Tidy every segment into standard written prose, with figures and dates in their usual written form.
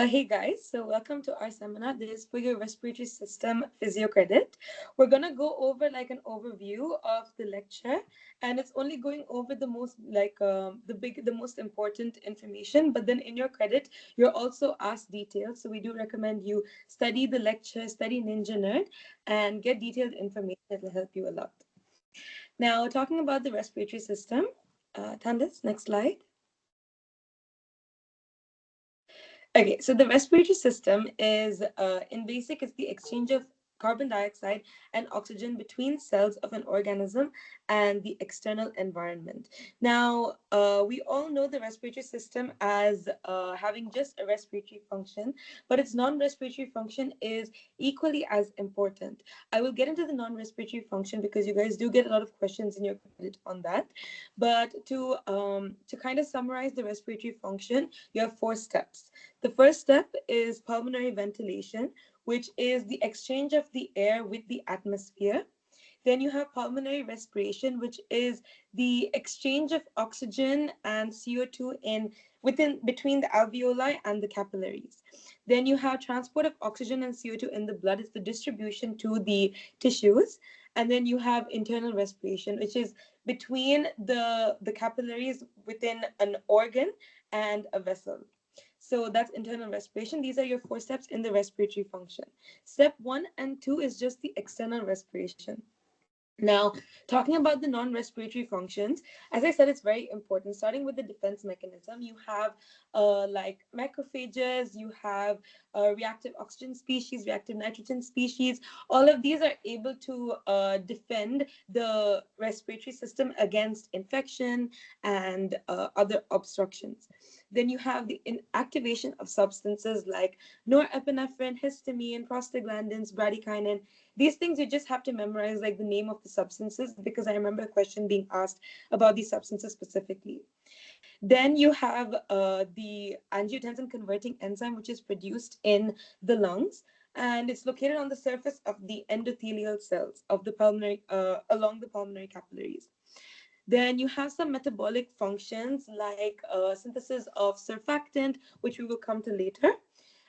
Hey guys, so welcome to our seminar. This is for your respiratory system physio credit. We're gonna go over like an overview of the lecture, and it's only going over the most the most important information. But then in your credit, you're also asked details. So we do recommend you study the lecture, study Ninja Nerd, and get detailed information. It will help you a lot. Now, talking about the respiratory system, Tandis, next slide. Okay, so the respiratory system is, in basic, it's the exchange of carbon dioxide and oxygen between cells of an organism and the external environment. Now, we all know the respiratory system as having just a respiratory function, but its non-respiratory function is equally as important. I will get into the non-respiratory function because you guys do get a lot of questions in your credit on that. But to kind of summarize the respiratory function, you have 4 steps. The first step is pulmonary ventilation, which is the exchange of the air with the atmosphere. Then you have pulmonary respiration, which is the exchange of oxygen and CO2 in within between the alveoli and the capillaries. Then you have transport of oxygen and CO2 in the blood. It's the distribution to the tissues. And then you have internal respiration, which is between the capillaries within an organ and a vessel. So that's internal respiration. These are your 4 steps in the respiratory function. Step 1 and 2 is just the external respiration. Now, talking about the non-respiratory functions, as I said, it's very important. Starting with the defense mechanism, you have like macrophages, you have reactive oxygen species, reactive nitrogen species. All of these are able to defend the respiratory system against infection and other obstructions. Then you have the inactivation of substances like norepinephrine, histamine, prostaglandins, bradykinin. These things you just have to memorize like the name of the substances, because I remember a question being asked about these substances specifically. Then you have the angiotensin converting enzyme, which is produced in the lungs, and it's located on the surface of the endothelial cells of the pulmonary along the pulmonary capillaries. Then you have some metabolic functions like synthesis of surfactant, which we will come to later.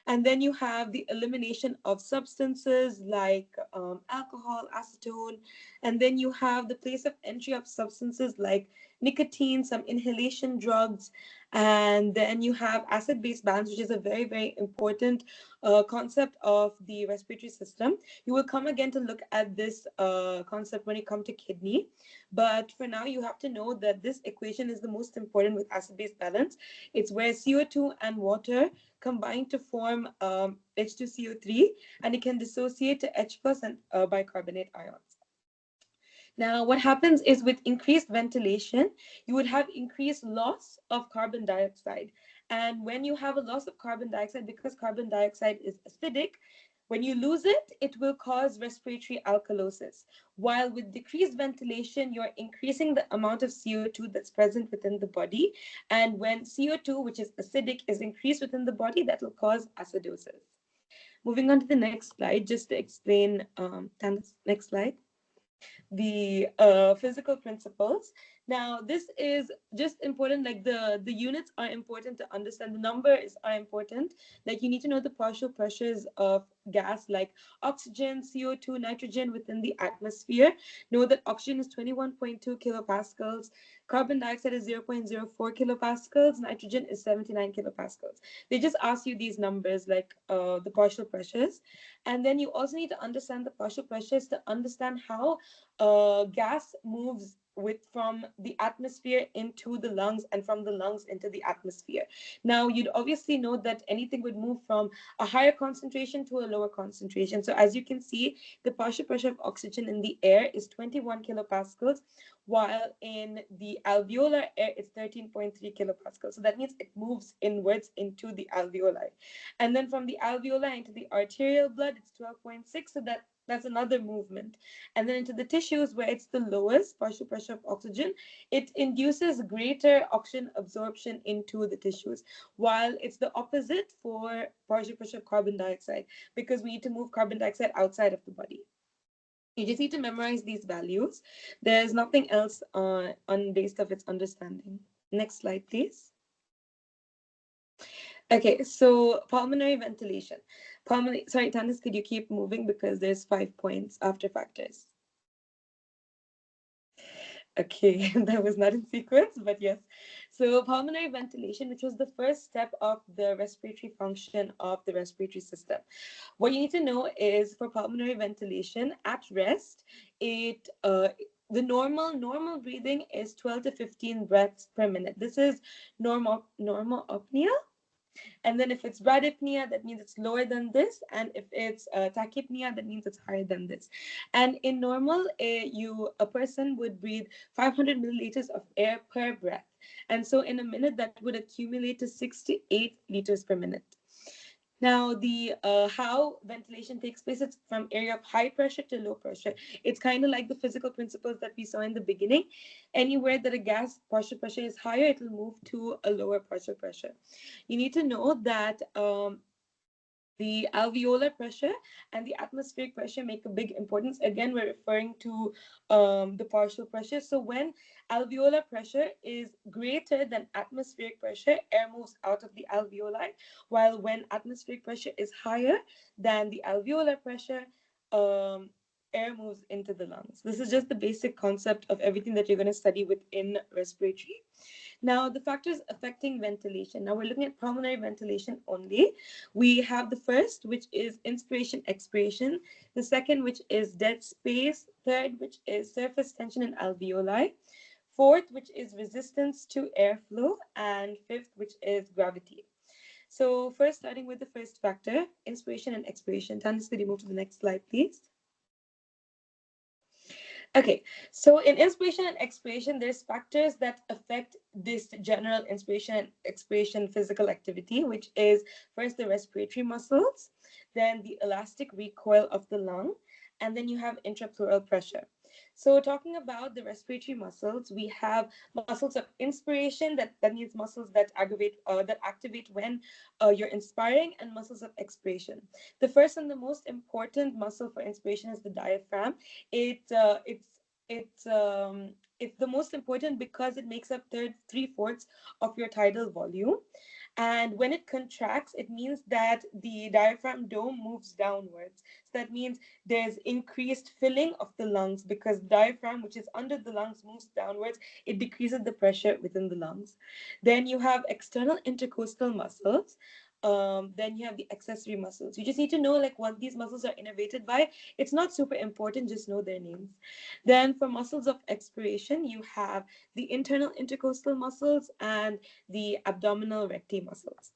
And then you have the elimination of substances like alcohol, acetone. And then you have the place of entry of substances like nicotine, some inhalation drugs. And then you have acid-base balance, which is a very, very important concept of the respiratory system. You will come again to look at this concept when you come to kidney. But for now, you have to know that this equation is the most important with acid-base balance. It's where CO2 and water combine to form H2CO3, and it can dissociate to H plus and bicarbonate ions. Now, what happens is with increased ventilation, you would have increased loss of carbon dioxide. And when you have a loss of carbon dioxide, because carbon dioxide is acidic, when you lose it, it will cause respiratory alkalosis. While with decreased ventilation, you're increasing the amount of CO2 that's present within the body. And when CO2, which is acidic, is increased within the body, that will cause acidosis. Moving on to the next slide, just to explain, next slide, the physical principles. Now, this is just important, like the units are important to understand. The numbers are important. Like you need to know the partial pressures of gas like oxygen, CO2, nitrogen within the atmosphere. Know that oxygen is 21.2 kilopascals, carbon dioxide is 0.04 kilopascals, nitrogen is 79 kilopascals. They just ask you these numbers like the partial pressures. And then you also need to understand the partial pressures to understand how gas moves from the atmosphere into the lungs and from the lungs into the atmosphere. Now, you'd obviously know that anything would move from a higher concentration to a lower concentration. So as you can see, the partial pressure of oxygen in the air is 21 kilopascals, while in the alveolar air, it's 13.3 kilopascals. So that means it moves inwards into the alveoli. And then from the alveoli into the arterial blood, it's 12.6. So that's another movement. And then into the tissues where it's the lowest partial pressure of oxygen, it induces greater oxygen absorption into the tissues, while it's the opposite for partial pressure of carbon dioxide, because we need to move carbon dioxide outside of the body. You just need to memorize these values. There's nothing else on based of its understanding. Next slide, please. Okay, so pulmonary ventilation. Pulmonary, sorry, Tandis, could you keep moving because there's 5 points after factors. Okay, that was not in sequence, but yes. So pulmonary ventilation, which was the first step of the respiratory function of the respiratory system. What you need to know is for pulmonary ventilation at rest, it the normal breathing is 12 to 15 breaths per minute. This is normal apnea. And then if it's bradypnea, that means it's lower than this. And if it's tachypnea, that means it's higher than this. And in normal, a person would breathe 500 milliliters of air per breath. And so in a minute, that would accumulate to 68 liters per minute. Now, the how ventilation takes place, it's from area of high pressure to low pressure. It's kind of like the physical principles that we saw in the beginning. Anywhere that a gas partial pressure is higher, it will move to a lower partial pressure. You need to know that the alveolar pressure and the atmospheric pressure make a big importance. Again, we're referring to the partial pressure. So when alveolar pressure is greater than atmospheric pressure, air moves out of the alveoli, while when atmospheric pressure is higher than the alveolar pressure, air moves into the lungs. This is just the basic concept of everything that you're going to study within respiratory. Now, the factors affecting ventilation. Now, we're looking at pulmonary ventilation only. We have the first, which is inspiration, expiration. The second, which is dead space. Third, which is surface tension in alveoli. Fourth, which is resistance to airflow. And fifth, which is gravity. So first, starting with the first factor, inspiration and expiration. Tandis, could you move to the next slide, please? Okay, so in inspiration and expiration, there's factors that affect this general inspiration and expiration physical activity, which is first the respiratory muscles, then the elastic recoil of the lung, and then you have intrapleural pressure. So talking about the respiratory muscles, we have muscles of inspiration, that means muscles that activate when you're inspiring, and muscles of expiration. The first and the most important muscle for inspiration is the diaphragm. It's the most important because it makes up three-fourths of your tidal volume. And when it contracts, it means that the diaphragm dome moves downwards. So that means there's increased filling of the lungs because the diaphragm, which is under the lungs, moves downwards. It decreases the pressure within the lungs. Then you have external intercostal muscles. Then you have the accessory muscles. You just need to know like what these muscles are innervated by. It's not super important, just know their names. Then for muscles of expiration, you have the internal intercostal muscles and the abdominal recti muscles.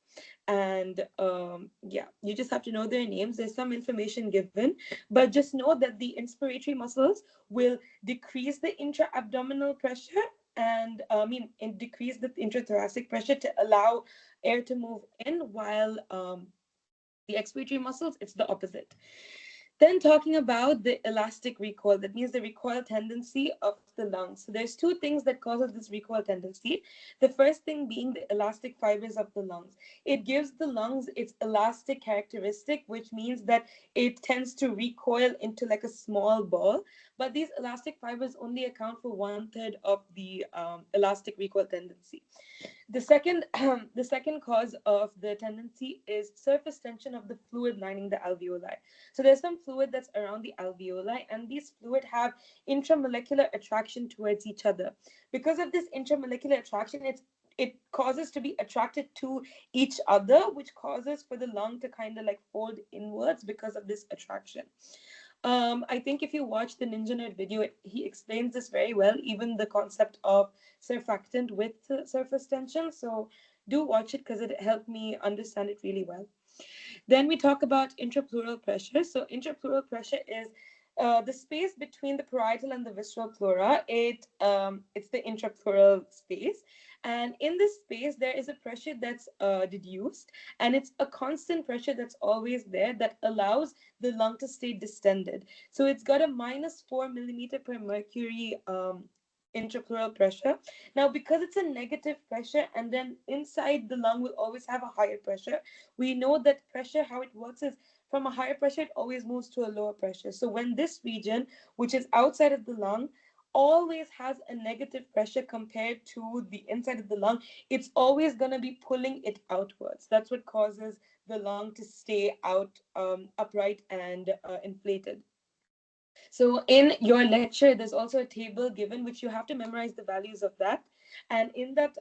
And yeah, you just have to know their names. There's some information given, but just know that the inspiratory muscles will decrease the intra-abdominal pressure and decrease the intrathoracic pressure to allow air to move in, while the expiratory muscles, it's the opposite. Then talking about the elastic recoil, that means the recoil tendency of the lungs. So there's two things that causes this recoil tendency. The first thing being the elastic fibers of the lungs. It gives the lungs its elastic characteristic, which means that it tends to recoil into like a small ball. But these elastic fibers only account for 1/3 of the elastic recoil tendency. The second, the second cause of the tendency is surface tension of the fluid lining the alveoli. So there's some fluid that's around the alveoli, and these fluid have intramolecular attraction towards each other. Because of this intramolecular attraction, it causes to be attracted to each other, which causes for the lung to kind of like fold inwards because of this attraction. I think if you watch the Ninja Nerd video, he explains this very well, even the concept of surfactant with surface tension. So do watch it because it helped me understand it really well. Then we talk about intrapleural pressure. So intrapleural pressure is the space between the parietal and the visceral pleura. It's the intrapleural space. And in this space, there is a pressure that's deduced, and it's a constant pressure that's always there that allows the lung to stay distended. So it's got a -4 millimeter per mercury intrapleural pressure. Now, because it's a negative pressure, and then inside the lung will always have a higher pressure, we know that pressure, how it works is from a higher pressure, it always moves to a lower pressure. So when this region, which is outside of the lung, always has a negative pressure compared to the inside of the lung. It's always going to be pulling it outwards. That's what causes the lung to stay out, upright and inflated. So in your lecture, there's also a table given which you have to memorize the values of that. And in that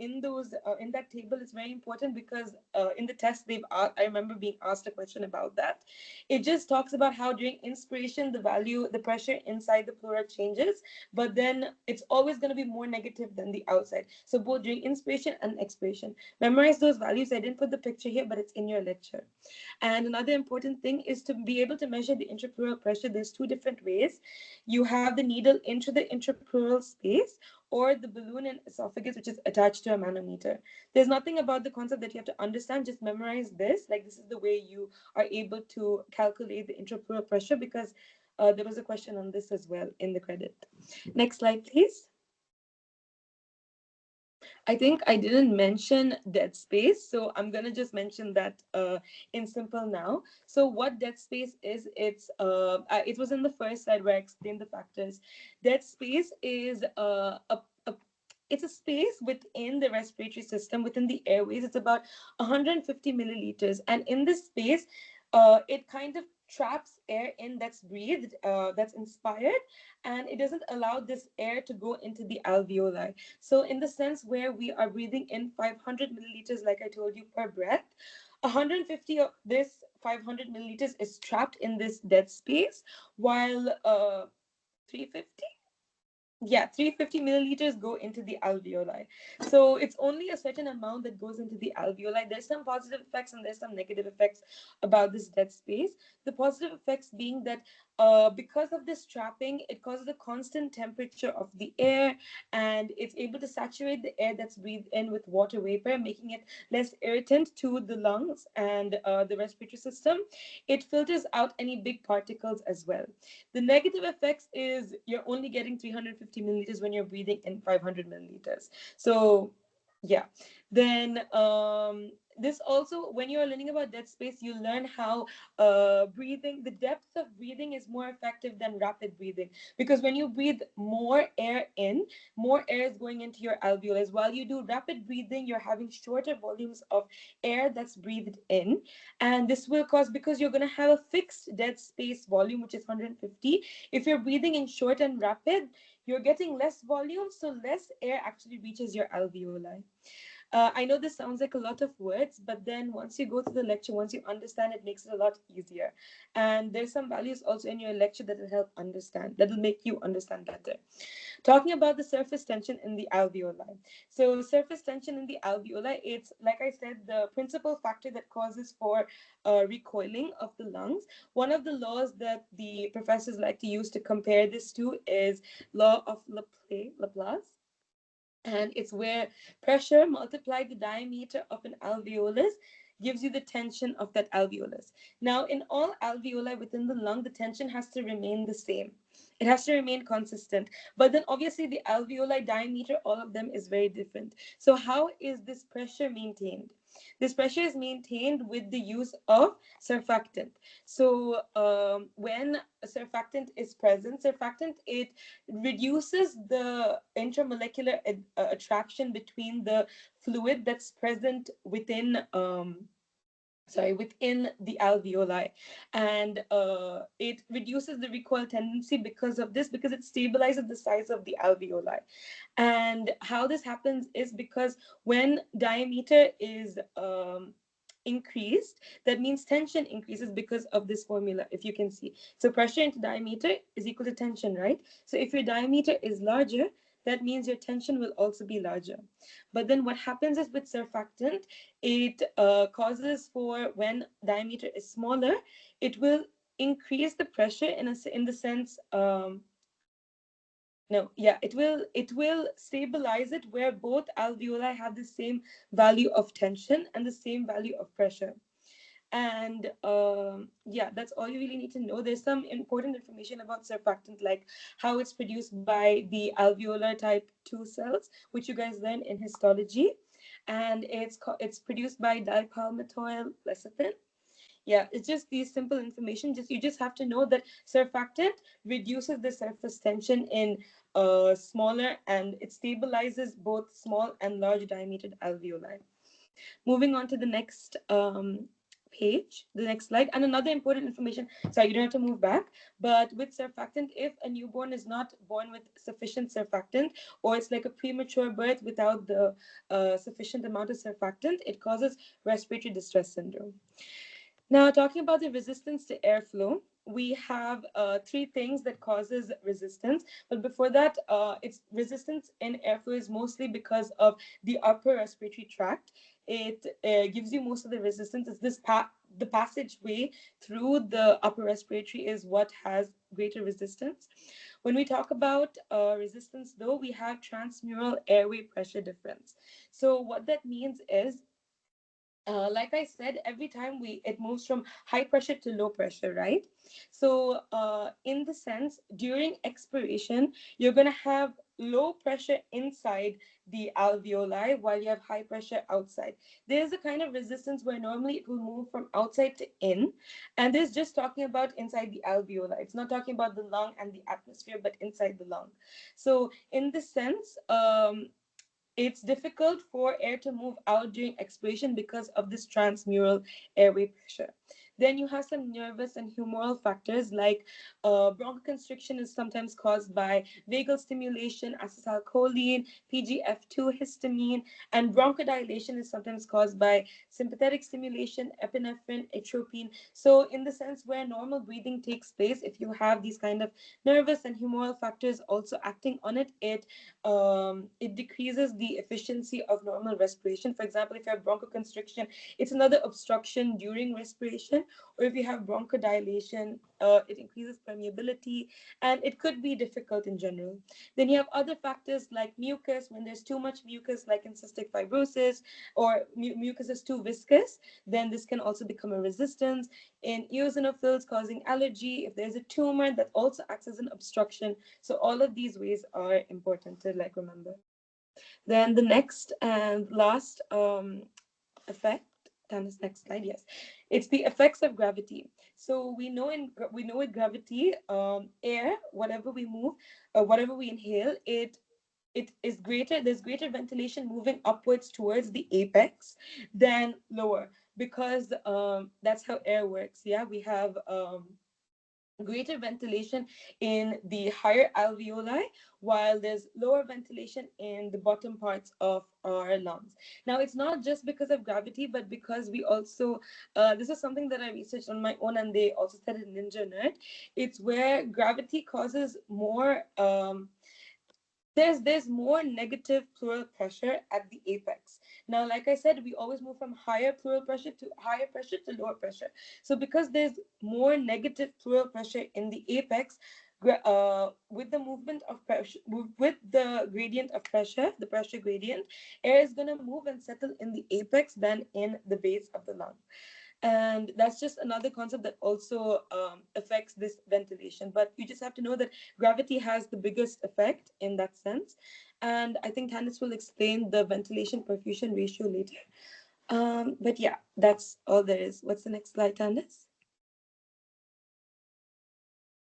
table, it's very important because in the test I remember being asked a question about that. It just talks about how during inspiration the pressure inside the pleura changes, but then it's always going to be more negative than the outside. So both during inspiration and expiration. Memorize those values. I didn't put the picture here, but it's in your lecture. And another important thing is to be able to measure the intrapleural pressure. There's two different ways. You have the needle into the intrapleural space or the balloon in esophagus, which is attached to a manometer. There's nothing about the concept that you have to understand. Just memorize this. Like, this is the way you are able to calculate the intrapleural pressure, because there was a question on this as well in the credit. Next slide, please. I think I didn't mention dead space, so I'm gonna just mention that in simple now. So what dead space is, it was in the first slide where I explained the factors. Dead space is it's a space within the respiratory system, within the airways. It's about 150 milliliters, and in this space, it kind of traps air in that's breathed, that's inspired, and it doesn't allow this air to go into the alveoli. So in the sense where we are breathing in 500 milliliters, like I told you, per breath, 150 of this 500 milliliters is trapped in this dead space, while 350, yeah, 350 milliliters go into the alveoli. So it's only a certain amount that goes into the alveoli. There's some positive effects and there's some negative effects about this dead space. The positive effects being that because of this trapping, it causes a constant temperature of the air, and it's able to saturate the air that's breathed in with water vapor, making it less irritant to the lungs and the respiratory system. It filters out any big particles as well. The negative effects is you're only getting 350 milliliters when you're breathing in 500 milliliters. So, yeah. Then this also, when you're learning about dead space, you learn how the depth of breathing is more effective than rapid breathing, because when you breathe more air in, more air is going into your alveolus. While you do rapid breathing, you're having shorter volumes of air that's breathed in, and this will cause, because you're going to have a fixed dead space volume, which is 150. If you're breathing in short and rapid, you're getting less volume, so less air actually reaches your alveoli. I know this sounds like a lot of words, but then once you go through the lecture, once you understand, it makes it a lot easier. And there's some values also in your lecture that will help understand, that will make you understand better. Talking about the surface tension in the alveoli. So surface tension in the alveoli, it's, like I said, the principal factor that causes for recoiling of the lungs. One of the laws that the professors like to use to compare this to is law of Laplace, and it's where pressure multiplied the diameter of an alveolus gives you the tension of that alveolus. Now, in all alveoli within the lung, the tension has to remain the same. It has to remain consistent. But then obviously the alveoli diameter, all of them is very different. So how is this pressure maintained? This pressure is maintained with the use of surfactant. So when a surfactant is present, it reduces the intermolecular attraction between the fluid that's present within the alveoli, and it reduces the recoil tendency because of this, because it stabilizes the size of the alveoli. And how this happens is because when diameter is increased, that means tension increases because of this formula, if you can see. So pressure into diameter is equal to tension, right? So if your diameter is larger, that means your tension will also be larger. But then what happens is with surfactant, it causes for, when diameter is smaller, it will increase the pressure in the sense, no, yeah, it will stabilize it where both alveoli have the same value of tension and the same value of pressure. And yeah, that's all you really need to know. There's some important information about surfactant, like how it's produced by the alveolar type 2 cells, which you guys learn in histology. And it's produced by dipalmitoyl lecithin. Yeah, it's just these simple information. Just you just have to know that surfactant reduces the surface tension in smaller, and it stabilizes both small and large diameter alveoli. Moving on to the next page, the next slide, and another important information. Sorry, you don't have to move back. But with surfactant, if a newborn is not born with sufficient surfactant, or it's like a premature birth without the sufficient amount of surfactant, it causes respiratory distress syndrome. Now, talking about the resistance to airflow, we have three things that causes resistance. But before that, it's resistance in airflow is mostly because of the upper respiratory tract. It gives you most of the resistance. It's the passageway through the upper respiratory is what has greater resistance. When we talk about resistance, though, we have transmural airway pressure difference. So what that means is like I said, every time it moves from high pressure to low pressure, right? So in the sense, during expiration, you're gonna have low pressure inside the alveoli while you have high pressure outside. There's a kind of resistance where normally it will move from outside to in, and this is just talking about inside the alveoli. It's not talking about the lung and the atmosphere, but inside the lung. So in this sense, it's difficult for air to move out during expiration because of this transmural airway pressure. Then you have some nervous and humoral factors like bronchoconstriction is sometimes caused by vagal stimulation, acetylcholine, PGF2 histamine, and bronchodilation is sometimes caused by sympathetic stimulation, epinephrine, atropine. So, in the sense where normal breathing takes place, if you have these kind of nervous and humoral factors also acting on it, it decreases the efficiency of normal respiration. For example, if you have bronchoconstriction, it's another obstruction during respiration, or if you have bronchodilation, it increases permeability, and it could be difficult in general. Then you have other factors like mucus. When there's too much mucus, like in cystic fibrosis, or mucus is too viscous, then this can also become a resistance. In eosinophils causing allergy, if there's a tumor, that also acts as an obstruction. So all of these ways are important to like remember. Then the next and last effect, Tandis, next slide, yes. It's the effects of gravity. So we know with gravity, air, whatever we move, whatever we inhale, it is greater, there's greater ventilation moving upwards towards the apex than lower, because that's how air works. Yeah, we have greater ventilation in the higher alveoli, while there's lower ventilation in the bottom parts of our lungs. Now, it's not just because of gravity, but because we also, this is something that I researched on my own, and they also said it in Ninja Nerd. It's where gravity causes more. There's more negative pleural pressure at the apex. Now, like I said, we always move from higher pressure to lower pressure. So because there's more negative pleural pressure in the apex, with the movement of pressure, with the gradient of pressure, the pressure gradient, air is going to move and settle in the apex than in the base of the lung. And that's just another concept that also affects this ventilation. But you just have to know that gravity has the biggest effect in that sense. And I think Tandis will explain the ventilation perfusion ratio later. But yeah, that's all there is. What's the next slide, Tandis?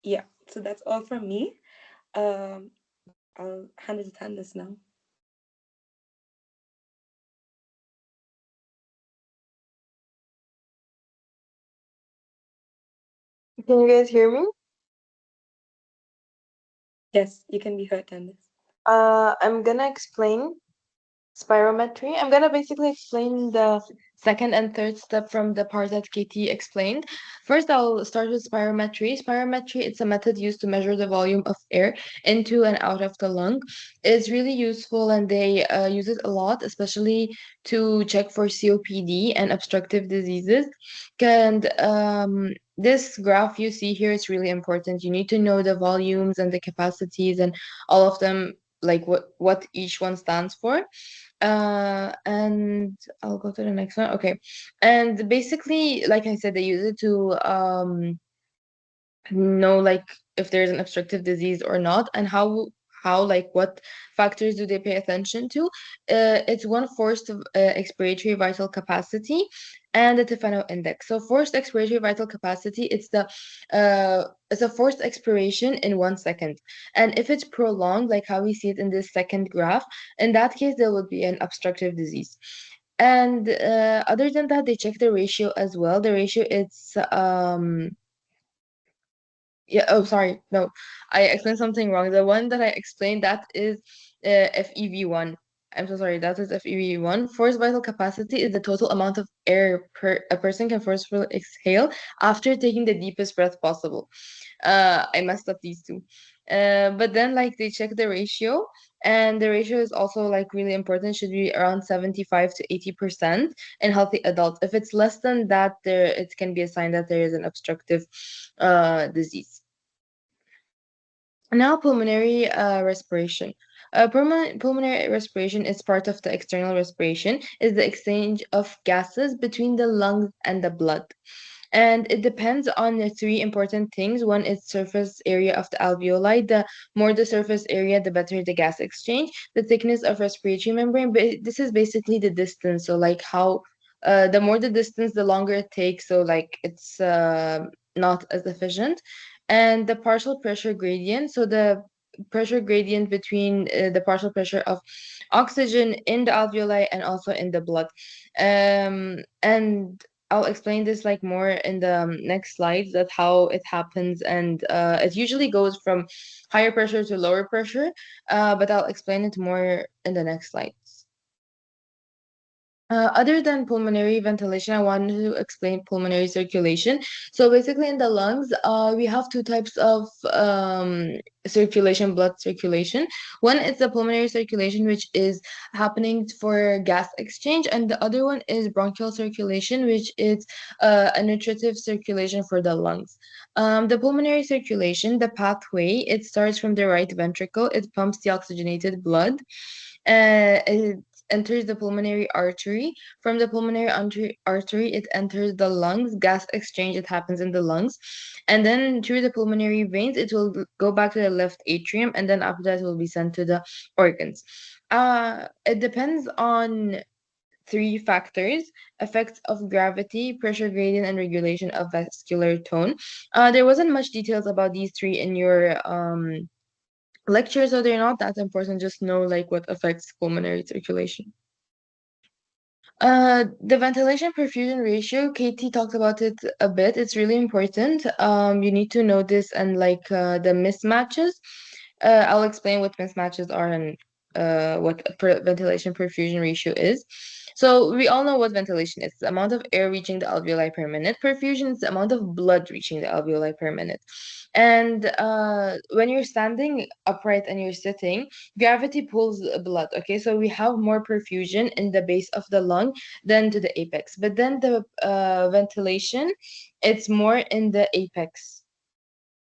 Yeah, so that's all from me. um, I'll hand it to Tandis now. Can you guys hear me? Yes, you can be heard, Tandis. I'm gonna explain spirometry. I'm gonna basically explain the second and third step from the part that Katie explained. First, I'll start with spirometry. Spirometry, it's a method used to measure the volume of air into and out of the lung. It's really useful, and they use it a lot, especially to check for COPD and obstructive diseases. And this graph you see here is really important. You need to know the volumes and the capacities and all of them, like what each one stands for. And I'll go to the next one. Okay. And basically, like I said, they use it to know like if there's an obstructive disease or not, and how, like, what factors do they pay attention to? It's one forced expiratory vital capacity and the Tefano index. So forced expiratory vital capacity, it's a forced expiration in 1 second. And if it's prolonged, like how we see it in this second graph, in that case, there would be an obstructive disease. And other than that, they check the ratio as well. The ratio, it's yeah, oh, sorry. No, I explained something wrong. The one that I explained, that is FEV1. I'm so sorry. That is FEV1. Forced vital capacity is the total amount of air a person can forcefully exhale after taking the deepest breath possible. I messed up these two. But then, like, they check the ratio, and the ratio is also like really important. Should be around 75 to 80% in healthy adults. If it's less than that, there it can be a sign that there is an obstructive disease. Now, pulmonary respiration. Pulmonary respiration is part of the external respiration, is the exchange of gases between the lungs and the blood. And it depends on the three important things. One is surface area of the alveoli. The more the surface area, the better the gas exchange. The thickness of respiratory membrane. But this is basically the distance. So like how the more the distance, the longer it takes. So like it's not as efficient. And the partial pressure gradient. So the pressure gradient between the partial pressure of oxygen in the alveoli and also in the blood. And I'll explain this like more in the next slides, that how it happens, and it usually goes from higher pressure to lower pressure, but I'll explain it more in the next slides. Other than pulmonary ventilation, I wanted to explain pulmonary circulation. So basically, in the lungs, we have two types of circulation, blood circulation. One is the pulmonary circulation, which is happening for gas exchange, and the other one is bronchial circulation, which is a nutritive circulation for the lungs. The pulmonary circulation, the pathway, it starts from the right ventricle. It pumps the oxygenated blood. It enters the pulmonary artery. From the pulmonary artery, it enters the lungs. Gas exchange, it happens in the lungs. And then through the pulmonary veins, it will go back to the left atrium. And then after that, it will be sent to the organs. It depends on three factors: effects of gravity, pressure gradient, and regulation of vascular tone. There wasn't much details about these three in your lectures, so they're not that important. Just know like what affects pulmonary circulation. The ventilation perfusion ratio, Katie talked about it a bit. It's really important. You need to know this, and like the mismatches. I'll explain what mismatches are and what ventilation perfusion ratio is. So we all know what ventilation is: the amount of air reaching the alveoli per minute. Perfusion is the amount of blood reaching the alveoli per minute. And when you're standing upright and you're sitting, gravity pulls blood. Okay, so we have more perfusion in the base of the lung than to the apex. But then the ventilation, it's more in the apex.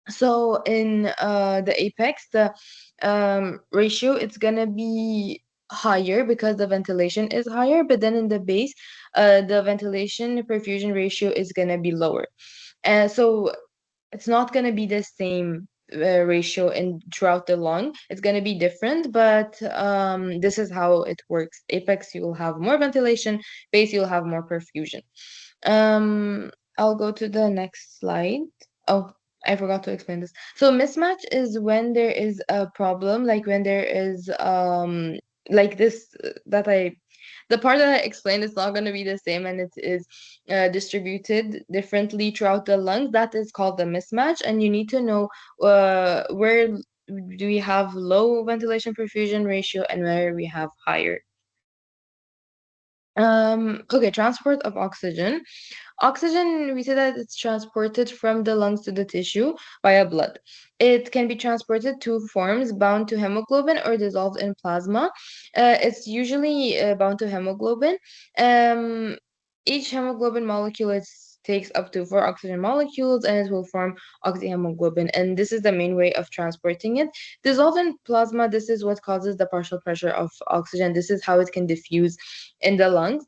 So in the apex, the ratio, it's gonna be higher because the ventilation is higher. But then in the base, the ventilation perfusion ratio is gonna be lower. And so it's not going to be the same ratio in throughout the lung. It's going to be different, but this is how it works. Apex, you will have more ventilation. Base, you'll have more perfusion. I'll go to the next slide. Oh, I forgot to explain this. So mismatch is when there is a problem, like when there is like this that I the part that I explained is not going to be the same, and it is distributed differently throughout the lungs. That is called the mismatch, and you need to know where do we have low ventilation perfusion ratio and where we have higher. Okay, transport of oxygen. Oxygen, we say that it's transported from the lungs to the tissue via blood. It can be transported two forms: bound to hemoglobin or dissolved in plasma. It's usually bound to hemoglobin. Um, each hemoglobin molecule takes up to four oxygen molecules, and it will form oxyhemoglobin. And this is the main way of transporting it. Dissolved in plasma, this is what causes the partial pressure of oxygen. This is how it can diffuse in the lungs.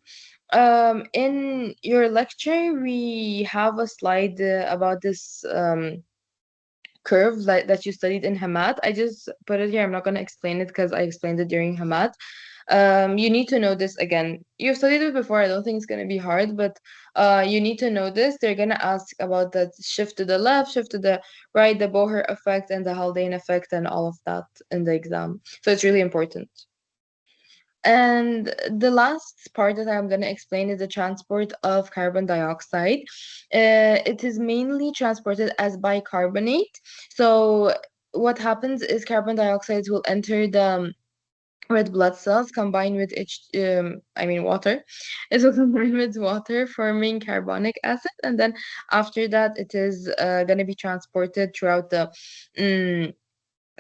In your lecture, we have a slide about this curve that you studied in Hamat. I just put it here. I'm not going to explain it because I explained it during Hamat. You need to know this again. You've studied it before. I don't think it's going to be hard, but you need to know this. They're going to ask about the shift to the left, shift to the right, the Bohr effect, and the Haldane effect, and all of that in the exam. So it's really important. And the last part that I'm going to explain is the transport of carbon dioxide. It is mainly transported as bicarbonate. So what happens is carbon dioxide will enter the red blood cells, combine with water. It will combine with water, forming carbonic acid, and then after that, it is going to be transported throughout the um,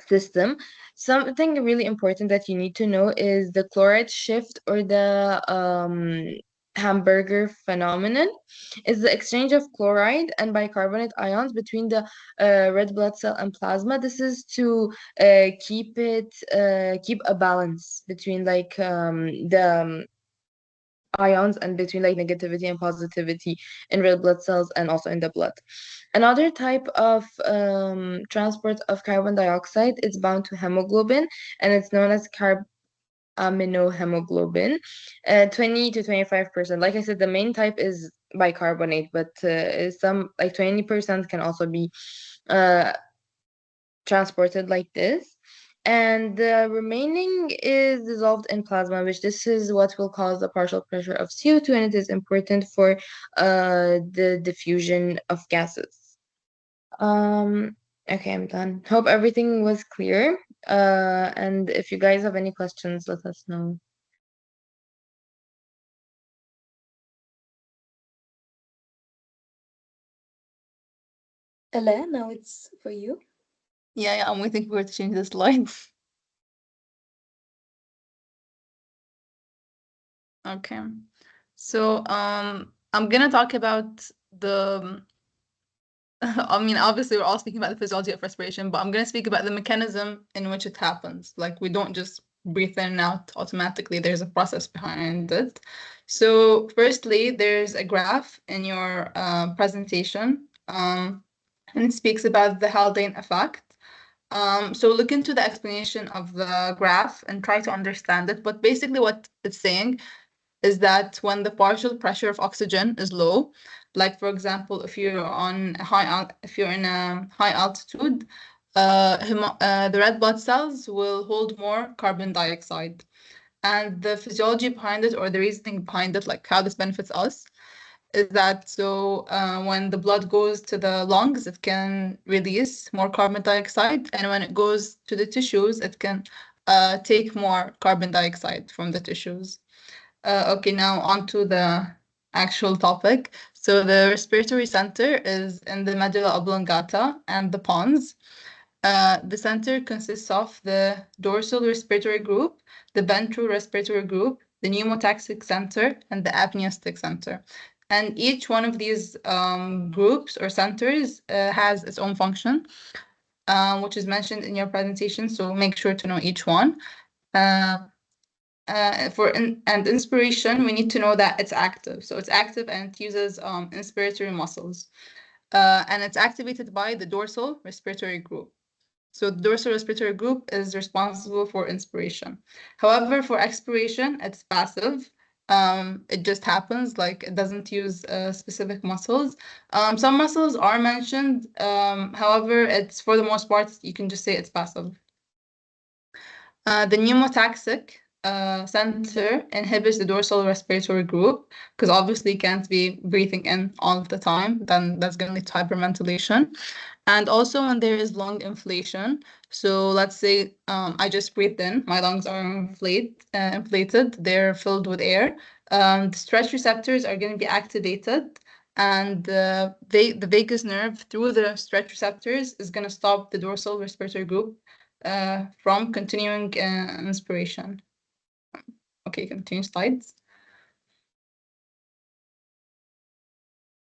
system. Something really important that you need to know is the chloride shift, or the hamburger phenomenon, is the exchange of chloride and bicarbonate ions between the red blood cell and plasma. This is to keep a balance between the ions, and between like negativity and positivity in red blood cells and also in the blood. Another type of transport of carbon dioxide is bound to hemoglobin, and it's known as aminohemoglobin. 20 to 25%. Like I said, the main type is bicarbonate, but some like 20% can also be uh, transported like this. And the remaining is dissolved in plasma, which this is what will cause the partial pressure of CO2, and it is important for the diffusion of gases. Okay, I'm done. Hope everything was clear. And if you guys have any questions, let us know. Alaa, now it's for you. Yeah, I'm waiting for you to change the slides. Okay. So, I'm gonna talk about the I mean, obviously, we're all speaking about the physiology of respiration, but I'm going to speak about the mechanism in which it happens. Like, we don't just breathe in and out automatically, there's a process behind it. So, firstly, there's a graph in your presentation, and it speaks about the Haldane effect. So, look into the explanation of the graph and try to understand it. But basically, what it's saying is that when the partial pressure of oxygen is low, like for example, if you're in a high altitude, the red blood cells will hold more carbon dioxide. And the physiology behind it, or the reasoning behind it, like how this benefits us, is that when the blood goes to the lungs, it can release more carbon dioxide, and when it goes to the tissues, it can take more carbon dioxide from the tissues. Okay, now on to the actual topic. So the respiratory center is in the medulla oblongata and the pons. The center consists of the dorsal respiratory group, the ventral respiratory group, the pneumotaxic center, and the apneustic center. And each one of these groups or centers has its own function, which is mentioned in your presentation. So make sure to know each one. And inspiration, we need to know that it's active. So it's active and it uses inspiratory muscles. And it's activated by the dorsal respiratory group. So the dorsal respiratory group is responsible for inspiration. However, for expiration, it's passive. It just happens, like it doesn't use specific muscles. Some muscles are mentioned. However, it's for the most part, you can just say it's passive. The pneumotaxic center inhibits the dorsal respiratory group, because obviously you can't be breathing in all the time, then that's going to lead to hyperventilation. And also when there is lung inflation, so let's say I just breathed in, my lungs are inflated, they're filled with air. The stretch receptors are going to be activated, and the vagus nerve through the stretch receptors is going to stop the dorsal respiratory group from continuing inspiration. Okay, continue slides.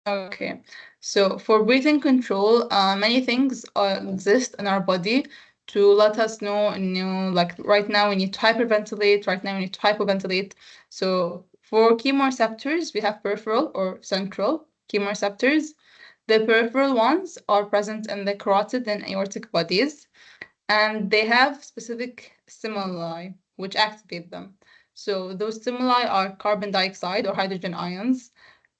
Okay, so for breathing control, many things exist in our body to let us know, like right now we need to hyperventilate, right now we need to hypoventilate. So for chemoreceptors, we have peripheral or central chemoreceptors. The peripheral ones are present in the carotid and aortic bodies, and they have specific stimuli which activate them. So those stimuli are carbon dioxide or hydrogen ions,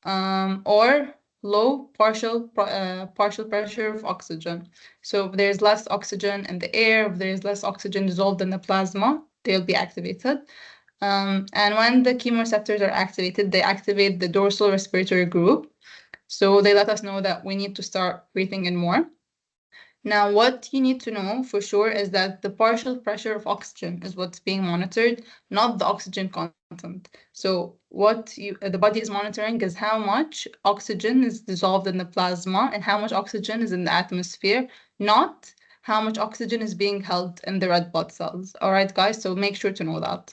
or low partial pressure of oxygen. So if there's less oxygen in the air, if there's less oxygen dissolved in the plasma, they'll be activated. And when the chemoreceptors are activated, they activate the dorsal respiratory group. So they let us know that we need to start breathing in more. Now, what you need to know for sure is that the partial pressure of oxygen is what's being monitored, not the oxygen content. So what the body is monitoring is how much oxygen is dissolved in the plasma and how much oxygen is in the atmosphere, not how much oxygen is being held in the red blood cells. All right, guys, so make sure to know that.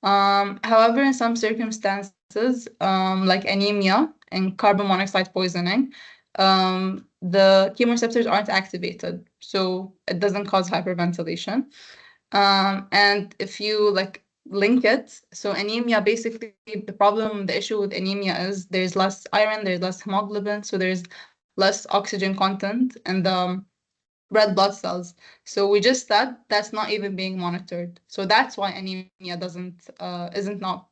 However, in some circumstances, like anemia and carbon monoxide poisoning, the chemoreceptors aren't activated, so it doesn't cause hyperventilation. And if you like link it, so anemia, basically the problem, the issue with anemia is there's less iron, there's less hemoglobin, so there's less oxygen content in the red blood cells. So we just said that's not even being monitored. So that's why anemia is not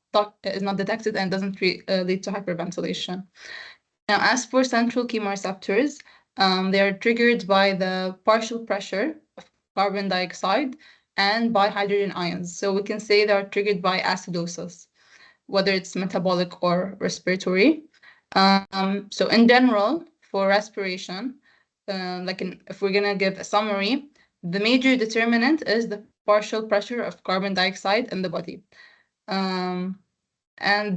detected and doesn't lead to hyperventilation. Now, as for central chemoreceptors, they are triggered by the partial pressure of carbon dioxide and by hydrogen ions. So we can say they are triggered by acidosis, whether it's metabolic or respiratory. So in general, for respiration, if we're gonna give a summary, the major determinant is the partial pressure of carbon dioxide in the body. And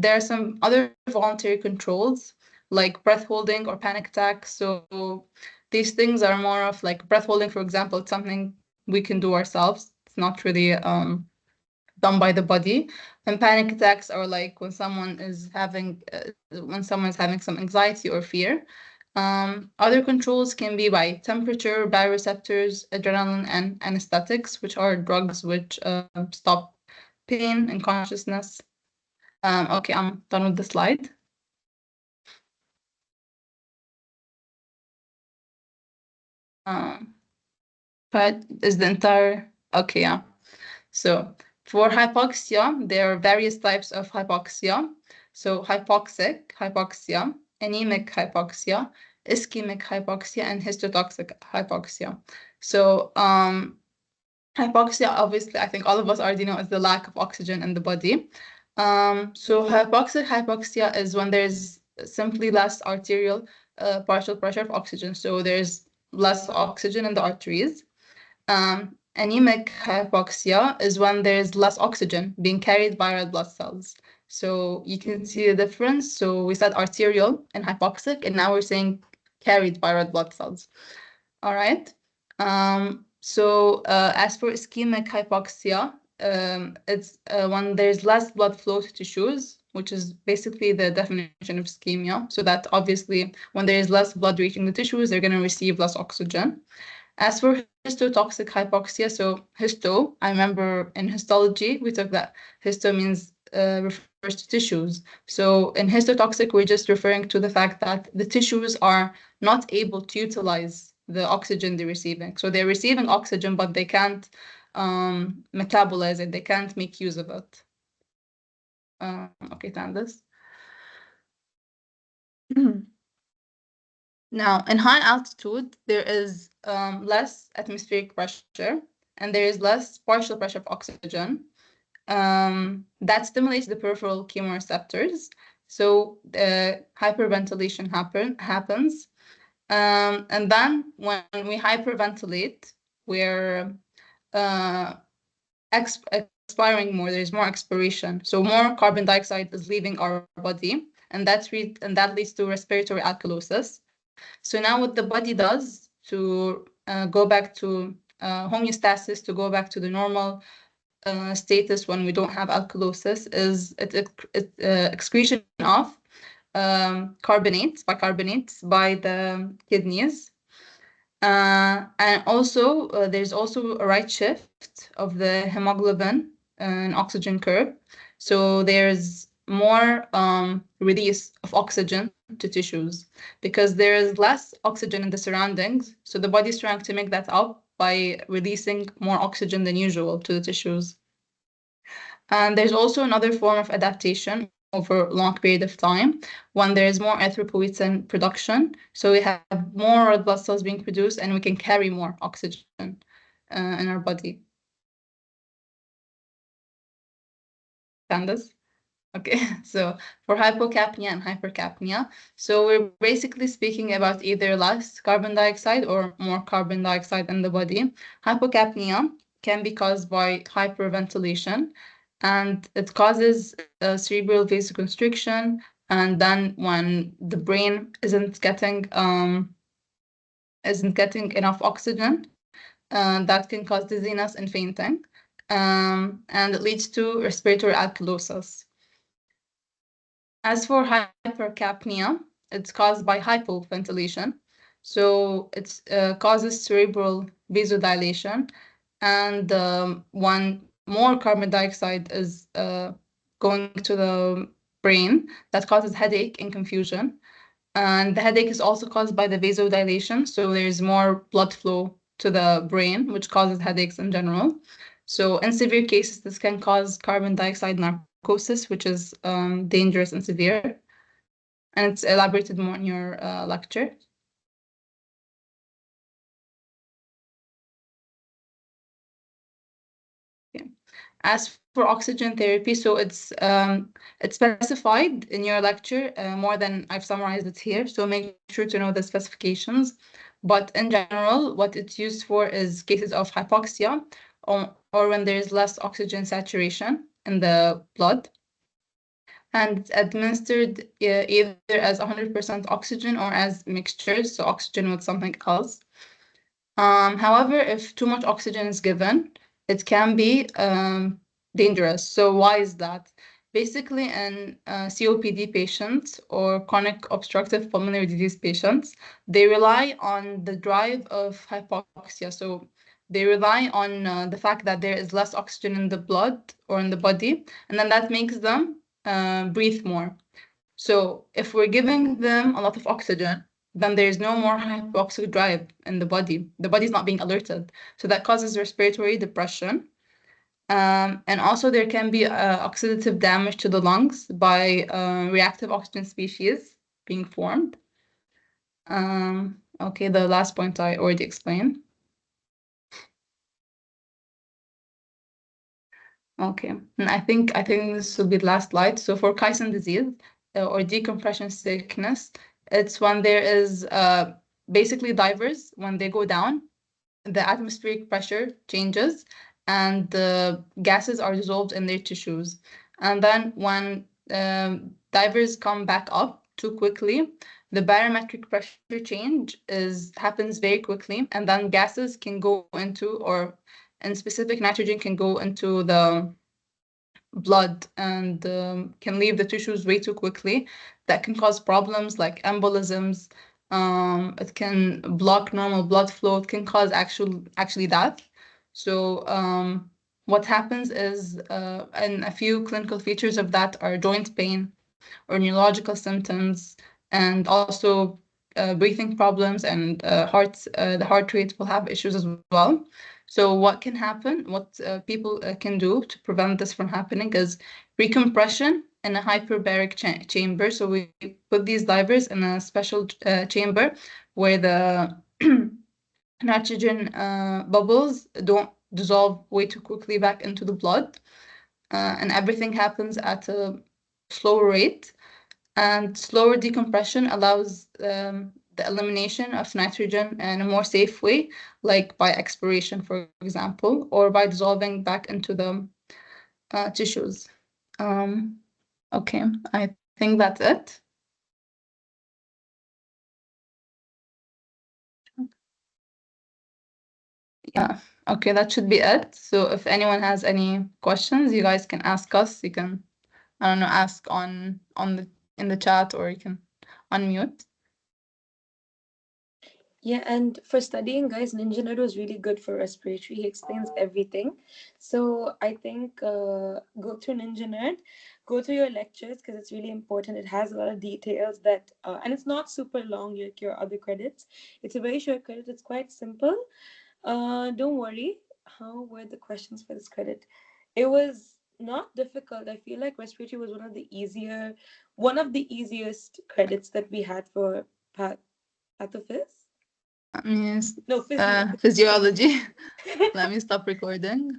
there are some other voluntary controls like breath holding or panic attacks. So these things are more of like breath holding, for example, it's something we can do ourselves. It's not really done by the body. And panic attacks are like when someone's having some anxiety or fear. Other controls can be by temperature, bioreceptors, adrenaline, and anesthetics, which are drugs which stop pain and consciousness. Okay, I'm done with the slide. But is the entire okay? Yeah. So for hypoxia, there are various types of hypoxia. So hypoxic hypoxia, anemic hypoxia, ischemic hypoxia, and histotoxic hypoxia. So hypoxia, obviously, I think all of us already know, is the lack of oxygen in the body. So hypoxic hypoxia is when there's simply less arterial partial pressure of oxygen. So there's less oxygen in the arteries. Anemic hypoxia is when there's less oxygen being carried by red blood cells. So you can see the difference. So we said arterial and hypoxic, and now we're saying carried by red blood cells. All right. As for ischemic hypoxia, it's when there's less blood flow to tissues, which is basically the definition of ischemia. So that obviously when there is less blood reaching the tissues, they're going to receive less oxygen. As for histotoxic hypoxia, so histo, I remember in histology, we took that histo means refers to tissues. So in histotoxic, we're just referring to the fact that the tissues are not able to utilize the oxygen they're receiving. So they're receiving oxygen, but they can't metabolize it. They can't make use of it. Okay, Tandis. Now, in high altitude, there is less atmospheric pressure and there is less partial pressure of oxygen. That stimulates the peripheral chemoreceptors. So hyperventilation happens. And then when we hyperventilate, we're expiring more. There's more expiration. So more carbon dioxide is leaving our body, and that leads to respiratory alkalosis. So now what the body does to go back to homeostasis, to go back to the normal status when we don't have alkalosis, is excretion of bicarbonates by the kidneys. And also, there's also a right shift of the hemoglobin and oxygen curve. So there's more release of oxygen to tissues because there is less oxygen in the surroundings. So the body is trying to make that up by releasing more oxygen than usual to the tissues. And there's also another form of adaptation over a long period of time when there is more erythropoietin production. So we have more red blood cells being produced and we can carry more oxygen in our body. Tandis? Okay, so for hypocapnia and hypercapnia, so we're basically speaking about either less carbon dioxide or more carbon dioxide in the body. Hypocapnia can be caused by hyperventilation, and it causes cerebral vasoconstriction. And then when the brain isn't getting enough oxygen, that can cause dizziness and fainting, and it leads to respiratory alkalosis. As for hypercapnia, it's caused by hypoventilation. So it causes cerebral vasodilation. And when more carbon dioxide is going to the brain, that causes headache and confusion. And the headache is also caused by the vasodilation. So there's more blood flow to the brain, which causes headaches in general. So in severe cases, this can cause carbon dioxide narcosis, which is dangerous and severe. And it's elaborated more in your lecture. Okay. As for oxygen therapy, so it's specified in your lecture more than I've summarized it here. So make sure to know the specifications. But in general, what it's used for is cases of hypoxia or when there is less oxygen saturation in the blood. And it's administered either as 100% oxygen or as mixtures, so oxygen with something else. However, if too much oxygen is given, it can be dangerous. So why is that? Basically, in COPD patients or chronic obstructive pulmonary disease patients, they rely on the drive of hypoxia. So they rely on the fact that there is less oxygen in the blood or in the body, and then that makes them breathe more. So if we're giving them a lot of oxygen, then there's no more hypoxic drive in the body. The body's not being alerted. So that causes respiratory depression. And also there can be oxidative damage to the lungs by reactive oxygen species being formed. Okay, the last point I already explained. Okay, and I think this will be the last slide. So for Kyson disease or decompression sickness, it's when there is basically divers, when they go down, the atmospheric pressure changes and the gases are dissolved in their tissues. And then when divers come back up too quickly, the barometric pressure change happens very quickly, and then gases can go into, or in specific, nitrogen can go into the blood and can leave the tissues way too quickly. That can cause problems like embolisms. It can block normal blood flow. It can cause actually death. So what happens is, and a few clinical features of that are joint pain or neurological symptoms, and also breathing problems, and the heart rate will have issues as well. So what can happen, what people can do to prevent this from happening is recompression in a hyperbaric chamber. So we put these divers in a special chamber where the nitrogen bubbles don't dissolve way too quickly back into the blood, and everything happens at a slower rate. And slower decompression allows the elimination of nitrogen in a more safe way, like by expiration, for example, or by dissolving back into the tissues. Okay, I think that's it. Yeah, okay, that should be it. So if anyone has any questions, you guys can ask us. You can, I don't know, ask in the chat, or you can unmute. Yeah, and for studying, guys, Ninja Nerd was really good for respiratory. He explains everything. So I think go through Ninja Nerd. go through your lectures because it's really important. It has a lot of details that, and it's not super long like your other credits. It's a very short credit. It's quite simple. Don't worry. How were the questions for this credit? It was not difficult. I feel like respiratory was one of the easiest credits that we had for pathophys. Yes. No, physio. Physiology. Let me stop recording.